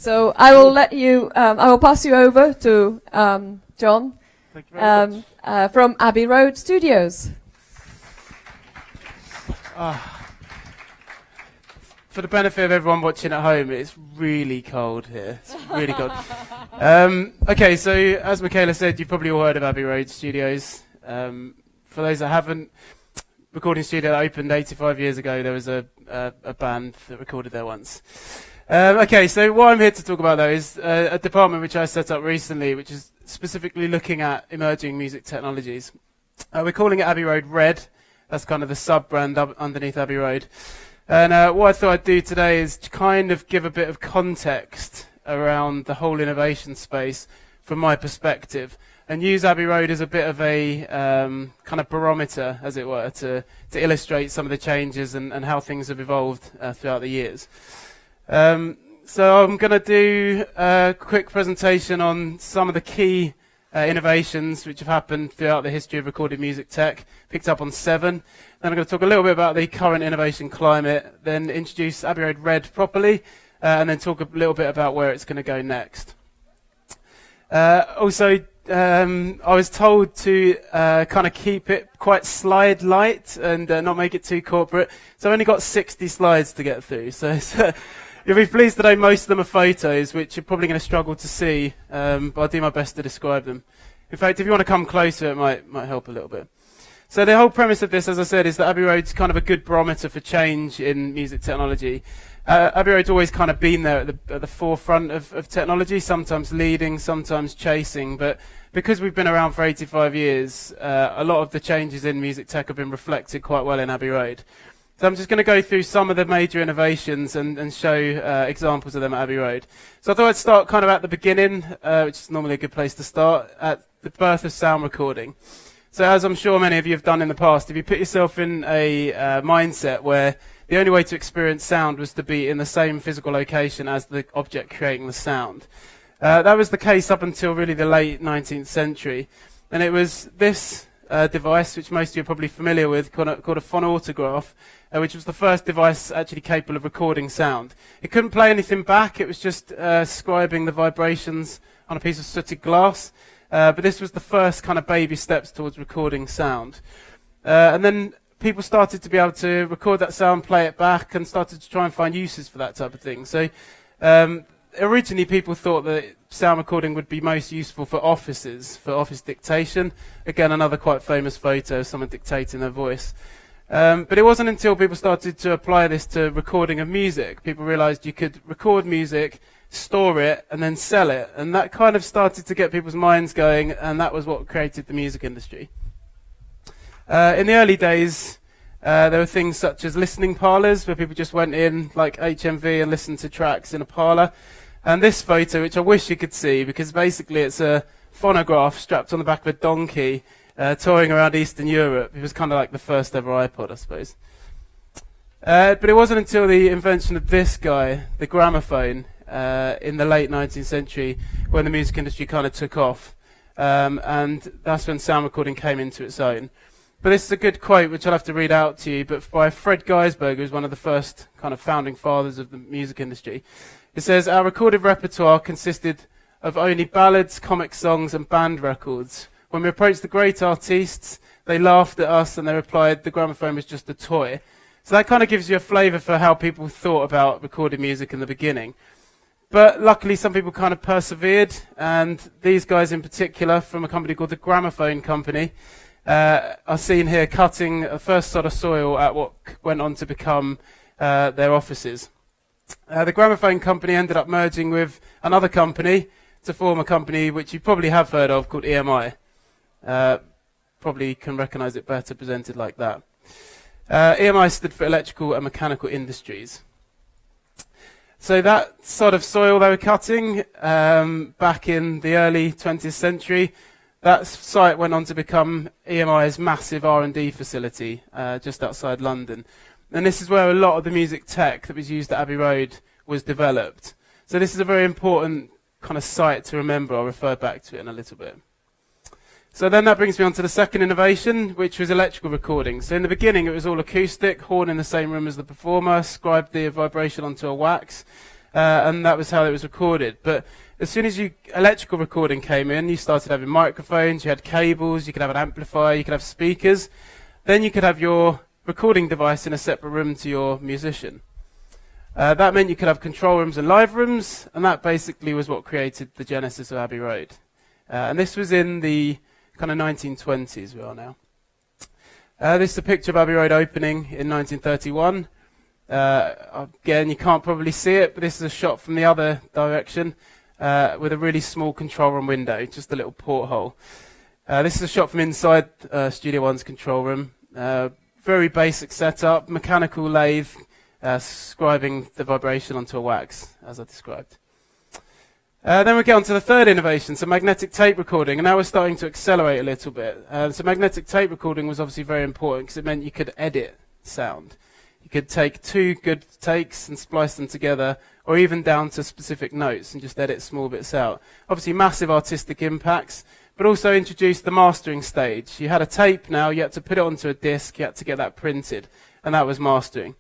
So I will let you. I will pass you over to Jon Thank you very much. from Abbey Road Studios. For the benefit of everyone watching at home, it's really cold here. It's really cold. Okay, so as Michaela said, you've probably all heard of Abbey Road Studios. For those that haven't, recording studio that opened 85 years ago. There was a band that recorded there once. Okay, so what I'm here to talk about, though, is a department which I set up recently, which is specifically looking at emerging music technologies. We're calling it Abbey Road Red. That's kind of the sub-brand underneath Abbey Road. And what I thought I'd do today is to kind of give a bit of context around the whole innovation space from my perspective, and use Abbey Road as a bit of a kind of barometer, as it were, to illustrate some of the changes and how things have evolved throughout the years. So I'm going to do a quick presentation on some of the key innovations which have happened throughout the history of recorded music tech, picked up on 7. Then I'm going to talk a little bit about the current innovation climate, then introduce Abbey Road Red properly, and then talk a little bit about where it's going to go next. Also, I was told to kind of keep it quite slide light and not make it too corporate, so I've only got 60 slides to get through. So you'll be pleased today, most of them are photos, which you're probably going to struggle to see, but I'll do my best to describe them. In fact, if you want to come closer, it might help a little bit. So the whole premise of this, as I said, is that Abbey Road's kind of a good barometer for change in music technology. Abbey Road's always kind of been there at the forefront of technology, sometimes leading, sometimes chasing, but because we've been around for 85 years, a lot of the changes in music tech have been reflected quite well in Abbey Road. So I'm just going to go through some of the major innovations and show examples of them at Abbey Road. So I thought I'd start kind of at the beginning, which is normally a good place to start, at the birth of sound recording. So as I'm sure many of you have done in the past, if you put yourself in a mindset where the only way to experience sound was to be in the same physical location as the object creating the sound. That was the case up until really the late 19th century. And it was this device, which most of you are probably familiar with, called a phonautograph, which was the first device actually capable of recording sound. It couldn't play anything back, it was just scribing the vibrations on a piece of sooted glass. But this was the first kind of baby steps towards recording sound. And then people started to be able to record that sound, play it back, and started to try and find uses for that type of thing. So originally people thought that sound recording would be most useful for offices, for office dictation. Again, another quite famous photo of someone dictating their voice. But it wasn't until people started to apply this to recording of music. People realized you could record music, store it, and then sell it. And that kind of started to get people's minds going, and that was what created the music industry. In the early days, there were things such as listening parlours, where people just went in, like HMV, and listened to tracks in a parlour. And this photo, which I wish you could see, because basically it's a phonograph strapped on the back of a donkey, touring around Eastern Europe. It was kind of like the first ever iPod, I suppose. But it wasn't until the invention of this guy, the gramophone, in the late 19th century, when the music industry kind of took off. And that's when sound recording came into its own. But this is a good quote, which I'll have to read out to you, but by Fred Geisberg, who's one of the first kind of founding fathers of the music industry. It says, "Our recorded repertoire consisted of only ballads, comic songs, and band records. When we approached the great artists, they laughed at us and they replied the gramophone was just a toy." So that kind of gives you a flavour for how people thought about recorded music in the beginning. But luckily some people kind of persevered, and these guys in particular from a company called the Gramophone Company are seen here cutting a first sod of soil at what went on to become their offices. The Gramophone Company ended up merging with another company to form a company which you probably have heard of called EMI. Probably can recognise it better presented like that. EMI stood for Electrical and Mechanical Industries. So that sort of soil they were cutting back in the early 20th century, that site went on to become EMI's massive R&D facility just outside London. And this is where a lot of the music tech that was used at Abbey Road was developed. So this is a very important kind of site to remember. I'll refer back to it in a little bit. So then that brings me on to the second innovation, which was electrical recording. So in the beginning it was all acoustic, horn in the same room as the performer, scribed the vibration onto a wax. and that was how it was recorded. But as soon as electrical recording came in, you started having microphones, you had cables, you could have an amplifier, you could have speakers. Then you could have your recording device in a separate room to your musician. That meant you could have control rooms and live rooms, and that basically was what created the genesis of Abbey Road. And this was in the kind of 1920s we are now. This is a picture of Abbey Road opening in 1931. Again, you can't probably see it, but this is a shot from the other direction with a really small control room window, just a little porthole. This is a shot from inside Studio One's control room. Very basic setup, mechanical lathe, scribing the vibration onto a wax, as I described. Then we get on to the third innovation, so magnetic tape recording, and now we're starting to accelerate a little bit. So magnetic tape recording was obviously very important because it meant you could edit sound. You could take two good takes and splice them together, or even down to specific notes and just edit small bits out. Obviously massive artistic impacts, but also introduced the mastering stage. You had a tape now, you had to put it onto a disc, you had to get that printed, and that was mastering.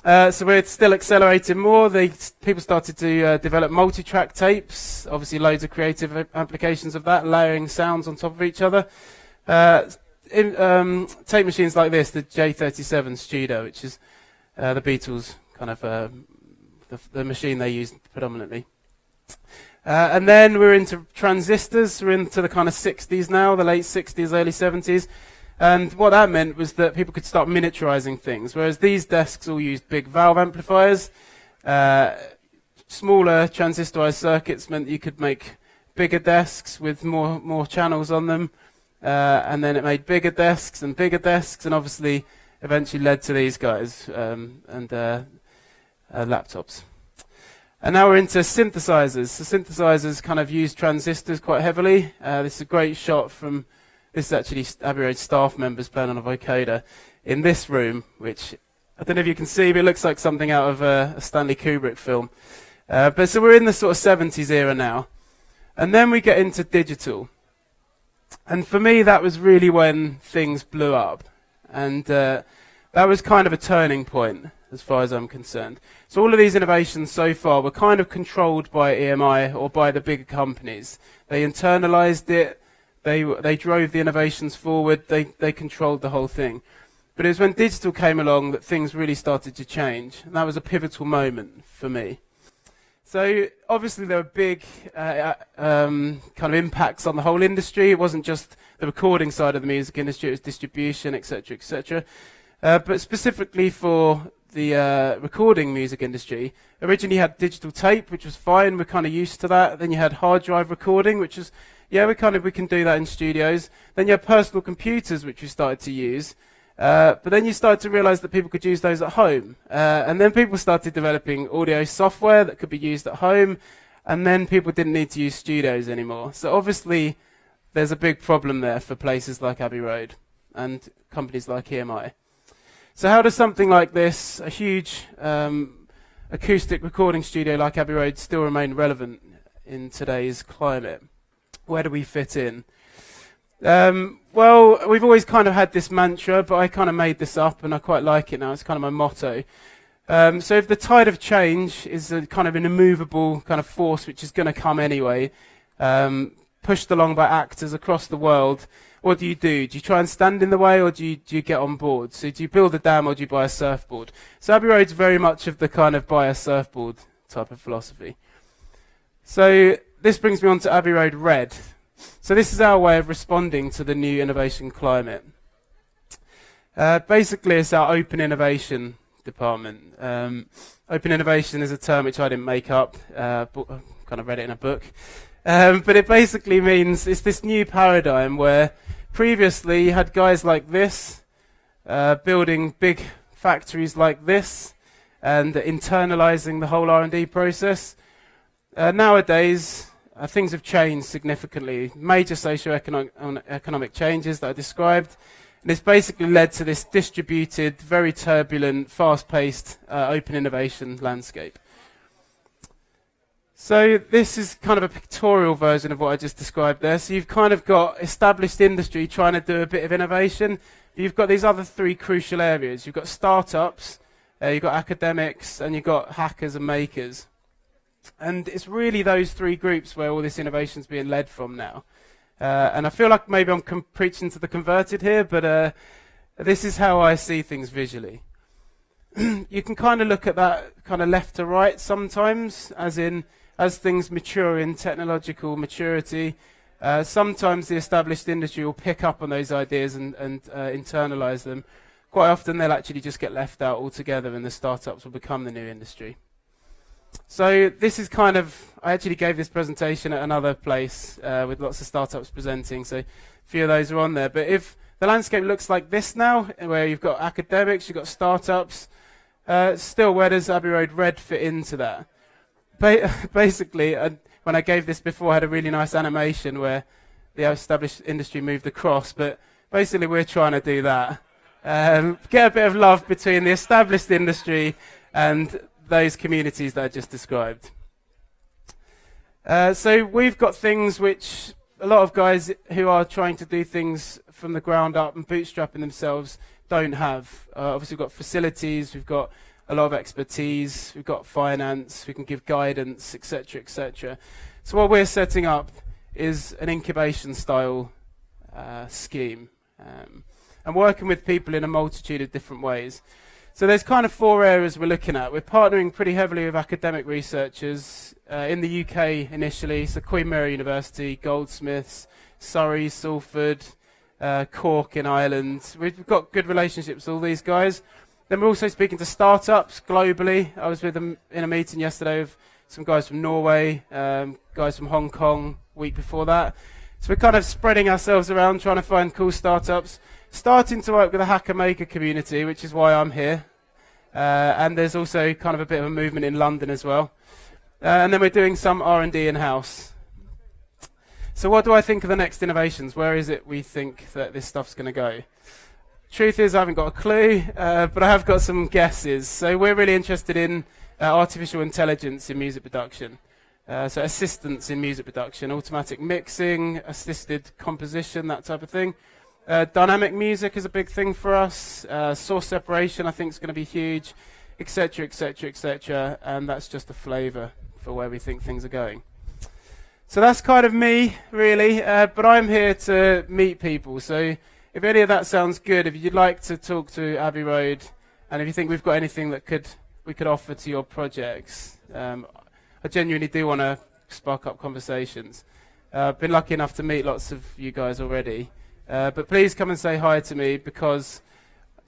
So we're still accelerating more. People started to develop multi-track tapes, obviously loads of creative applications of that, layering sounds on top of each other. Tape machines like this, the J37 Studio, which is the Beatles kind of the machine they used predominantly. And then we're into transistors. We're into the kind of 60s now, the late 60s, early 70s. And what that meant was that people could start miniaturizing things, whereas these desks all used big valve amplifiers. Smaller transistorized circuits meant that you could make bigger desks with more channels on them. And then it made bigger desks, and obviously eventually led to these guys and laptops. And now we're into synthesizers. So synthesizers kind of use transistors quite heavily. This is a great shot from, this is actually Abbey Road staff members playing on a vocoder in this room, which I don't know if you can see, but it looks like something out of a Stanley Kubrick film. But so we're in the sort of 70s era now. And then we get into digital. And for me, that was really when things blew up. And that was kind of a turning point, as far as I'm concerned. So all of these innovations so far were kind of controlled by EMI or by the bigger companies. They internalized it. They drove the innovations forward. They controlled the whole thing. But it was when digital came along that things really started to change. And that was a pivotal moment for me. So obviously there were big kind of impacts on the whole industry. It wasn't just the recording side of the music industry, it was distribution, etc., etc. But specifically for the recording music industry, originally you had digital tape, which was fine, we're kind of used to that. Then you had hard drive recording, which was, yeah, we can do that in studios. Then you had personal computers, which we started to use. But then you started to realize that people could use those at home. And then people started developing audio software that could be used at home. And then people didn't need to use studios anymore. So obviously, there's a big problem there for places like Abbey Road and companies like EMI. So how does something like this, a huge acoustic recording studio like Abbey Road, still remain relevant in today's climate? Where do we fit in? Well, we've always kind of had this mantra, but I kind of made this up and I quite like it now. It's kind of my motto. So if the tide of change is a kind of an immovable kind of force which is going to come anyway, pushed along by actors across the world, what do? Do you try and stand in the way, or do you get on board? So do you build a dam, or do you buy a surfboard? So Abbey Road's very much of the kind of buy a surfboard type of philosophy. So this brings me on to Abbey Road Red. So this is our way of responding to the new innovation climate. Basically, it's our open innovation department. Open innovation is a term which I didn't make up. Kind of read it in a book. But it basically means it's this new paradigm where previously you had guys like this building big factories like this and internalizing the whole R&D process. Nowadays, things have changed significantly. Major socio-economic changes that I described. And it's basically led to this distributed, very turbulent, fast-paced, open innovation landscape. So this is kind of a pictorial version of what I just described there. So you've kind of got established industry trying to do a bit of innovation. You've got these other three crucial areas. You've got startups, you've got academics, and you've got hackers and makers. And it's really those three groups where all this innovation is being led from now. And I feel like maybe I'm preaching to the converted here, but this is how I see things visually. You can kind of look at that kind of left to right sometimes, as things mature in technological maturity, sometimes the established industry will pick up on those ideas and internalize them. Quite often they'll actually just get left out altogether and the startups will become the new industry. So this is kind of, I actually gave this presentation at another place with lots of startups presenting, so a few of those are on there. But if the landscape looks like this now, where you've got academics, you've got startups, still where does Abbey Road Red fit into that? Basically, when I gave this before, I had a really nice animation where the established industry moved across, but basically we're trying to do that. Get a bit of love between the established industry and those communities that I just described. So we've got things which a lot of guys who are trying to do things from the ground up and bootstrapping themselves don't have. Obviously we've got facilities, we've got a lot of expertise, we've got finance, we can give guidance, etc., etc. So what we're setting up is an incubation style scheme and working with people in a multitude of different ways. So there's kind of four areas we're looking at. We're partnering pretty heavily with academic researchers in the UK initially, so Queen Mary University, Goldsmiths, Surrey, Salford, Cork in Ireland. We've got good relationships with all these guys. Then we're also speaking to startups globally. I was with them in a meeting yesterday with some guys from Norway, guys from Hong Kong, week before that. So we're kind of spreading ourselves around, trying to find cool startups. Starting to work with the hacker maker community, which is why I'm here. And there's also kind of a bit of a movement in London as well. And then we're doing some R&D in-house. So what do I think of the next innovations? Where is it we think that this stuff's going to go? Truth is, I haven't got a clue, but I have got some guesses. So we're really interested in artificial intelligence in music production. So assistance in music production, automatic mixing, assisted composition, that type of thing. Dynamic music is a big thing for us. Source separation, I think, is going to be huge, etc., etc., etc. And that's just a flavour for where we think things are going. So that's kind of me, really. But I'm here to meet people. So if any of that sounds good, if you'd like to talk to Abbey Road, and if you think we've got anything that we could offer to your projects, I genuinely do want to spark up conversations. I've been lucky enough to meet lots of you guys already. But please come and say hi to me because,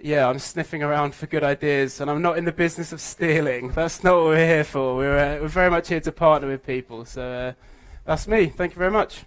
yeah, I'm sniffing around for good ideas and I'm not in the business of stealing. That's not what we're here for. We're very much here to partner with people. So that's me. Thank you very much.